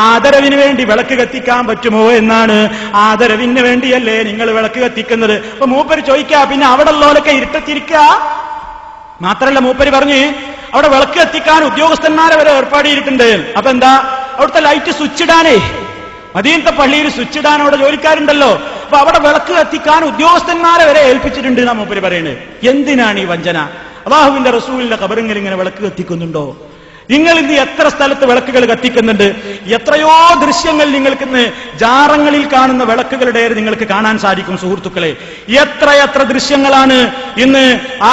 ആദരവിന് വേണ്ടി വിളക്ക് കത്തിക്കാൻ പറ്റുമോ എന്നാണ്. ആദരവിന് വേണ്ടിയല്ലേ നിങ്ങൾ വിളക്ക് കത്തിക്കുന്നത്? അപ്പൊ മൂപ്പര് ചോദിക്കാ, പിന്നെ അവിടെ ഉള്ളവരൊക്കെ ഇരുട്ടത്തിരിക്കുക? മാത്രല്ല മൂപ്പര് പറഞ്ഞ് അവിടെ വിളക്ക് കത്തിക്കാൻ ഉദ്യോഗസ്ഥന്മാരെ വരെ ഏർപ്പാട് ചെയ്തിട്ടുണ്ട്. അപ്പൊ എന്താ, അവിടുത്തെ ലൈറ്റ് സ്വിച്ച് ഇടാനേ, മദീനത്തെ പള്ളിയിൽ സ്വിച്ച് ഇടാൻ അവിടെ ജോലിക്കാരുണ്ടല്ലോ. അപ്പൊ അവിടെ വിളക്ക് കത്തിക്കാൻ ഉദ്യോഗസ്ഥന്മാരെ വരെ ഏൽപ്പിച്ചിട്ടുണ്ട് എന്നാ മൂപ്പര് പറയുന്നത്. എന്തിനാണ് ഈ വഞ്ചന? അല്ലാഹുവിന്റെ റസൂലിന്റെ ഖബറിൽ ഇങ്ങനെ വിളക്ക് കത്തിക്കുന്നുണ്ടോ? നിങ്ങൾ ഇന്ന് എത്ര സ്ഥലത്ത് വിളക്കുകൾ കത്തിക്കുന്നുണ്ട്? എത്രയോ ദൃശ്യങ്ങൾ നിങ്ങൾക്ക് ഇന്ന് ജാറങ്ങളിൽ കാണുന്ന വിളക്കുകളുടെ നിങ്ങൾക്ക് കാണാൻ സാധിക്കും സുഹൃത്തുക്കളെ. എത്ര ദൃശ്യങ്ങളാണ് ഇന്ന്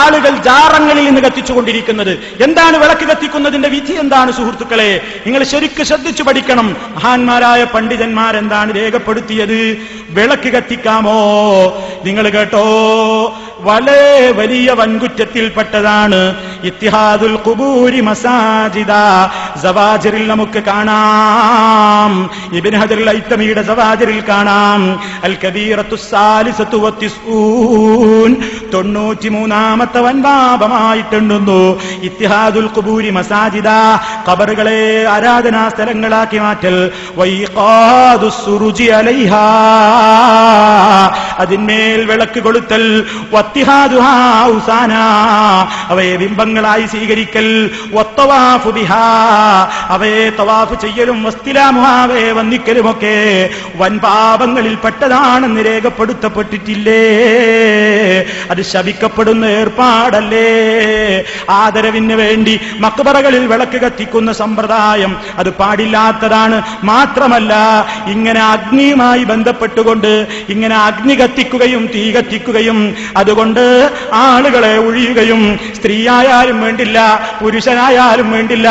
ആളുകൾ ജാറങ്ങളിൽ നിന്ന് കത്തിച്ചുകൊണ്ടിരിക്കുന്നത്. എന്താണ് വിളക്ക് കത്തിക്കുന്നതിന്റെ വിധി എന്താണ് സുഹൃത്തുക്കളെ? നിങ്ങൾ ശരിക്കും ശ്രദ്ധിച്ചു പഠിക്കണം. മഹാന്മാരായ പണ്ഡിതന്മാരെന്താണ് രേഖപ്പെടുത്തിയത്? വിളക്ക് കത്തിക്കാമോ? നിങ്ങൾ കേട്ടോ, വളരെ വലിയ വൻകുറ്റത്തിൽപ്പെട്ടതാണ് ഇത്തിഹാദുൽ ഖുബൂരി മസാജിദ. സവാജിറിൽ നമുക്ക് കാണാം, ഇബ്നു ഹജറുൽ ഹൈതമിയുടെ സവാജിറിൽ കാണാം, അൽ കബീറത്തു സാലിസത്തു വത്തിസ്ഊൻ, 93ാമത്തെ വൻപാപമായിട്ടുണ്ടെന്നു ഇത്തിഹാദുൽ ഖുബൂരി മസാജിദ, ഖബറുകളെ ആരാധനാ സ്ഥലങ്ങളാക്കി മാറ്റൽ. വൈഖാദുസ് സുറുജി അലൈഹാ, അതിന്മേൽ വിളക്ക് കൊളുത്തൽ. വത്തിഹാദുഹാ ഉസാനാ, അവയെ ബിംബങ്ങളായി സ്വീകരിക്കൽ. വത്തവാഫു ബിഹാ, അവയെ തവാഫ് ചെയ്യലും. വസ്തിലാമുഹാ, അവയെ വന്ദിക്കലുമൊക്കെ വൻപാപങ്ങളിൽ പെട്ടതാണെന്ന് രേഖപ്പെടുത്തപ്പെട്ടിട്ടില്ലേ? അത് ശപിക്കപ്പെടുന്ന ഏർപ്പാടല്ലേ? ആദരവിന് വേണ്ടി മക്ബറകളിൽ വിളക്ക് കത്തിക്കുന്ന സമ്പ്രദായം അത് പാടില്ലാത്തതാണ്. മാത്രമല്ല, ഇങ്ങനെ അഗ്നിയുമായി ബന്ധപ്പെട്ടുകൊണ്ട് ഇങ്ങനെ അഗ്നി കത്തിക്കുകയും തീ കത്തിക്കുകയും അതുകൊണ്ട് ആളുകളെ ഒഴിയുകയും, സ്ത്രീയായാലും വേണ്ടില്ല പുരുഷനായാലും വേണ്ടില്ല,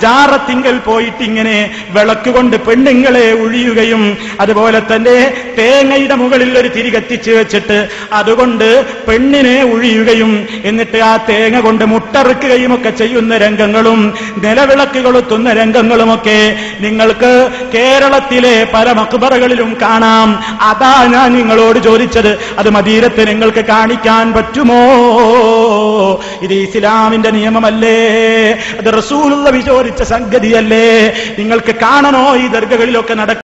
ജാറത്തിങ്കൽ പോയിട്ട് ഇങ്ങനെ വിളക്ക് കൊണ്ട് പെണ്ണുങ്ങളെ ഒഴിയുകയും, അതുപോലെ തന്നെ തേങ്ങയുടെ മുകളിൽ ഒരു തിരി കത്തിച്ച് വെച്ചിട്ട് അതുകൊണ്ട് പെണ്ണിനെ ഒഴിയുകയും, എന്നിട്ട് ആ തേങ്ങ കൊണ്ട് മുട്ടറുക്കുകയും ഒക്കെ ചെയ്യുന്ന രംഗങ്ങളും നിലവിളക്ക് കൊളുത്തുന്ന രംഗങ്ങളുമൊക്കെ നിങ്ങൾക്ക് കേരളത്തിലെ പല മക്ബറകളിലും കാണാം. അതാ ഞാൻ നിങ്ങളോട് ചോദിച്ചത്, അത് മദീനത്ത് നിങ്ങൾക്ക് കാണിക്കാൻ പറ്റുമോ? ഇത് ഇസ്ലാമിന്റെ നിയമമല്ലേ? അത് റസൂലുള്ള വിചാരിച്ച സംഗതിയല്ലേ? നിങ്ങൾക്ക് കാണണോ ഈ ദർഗകളിലൊക്കെ നടക്കും?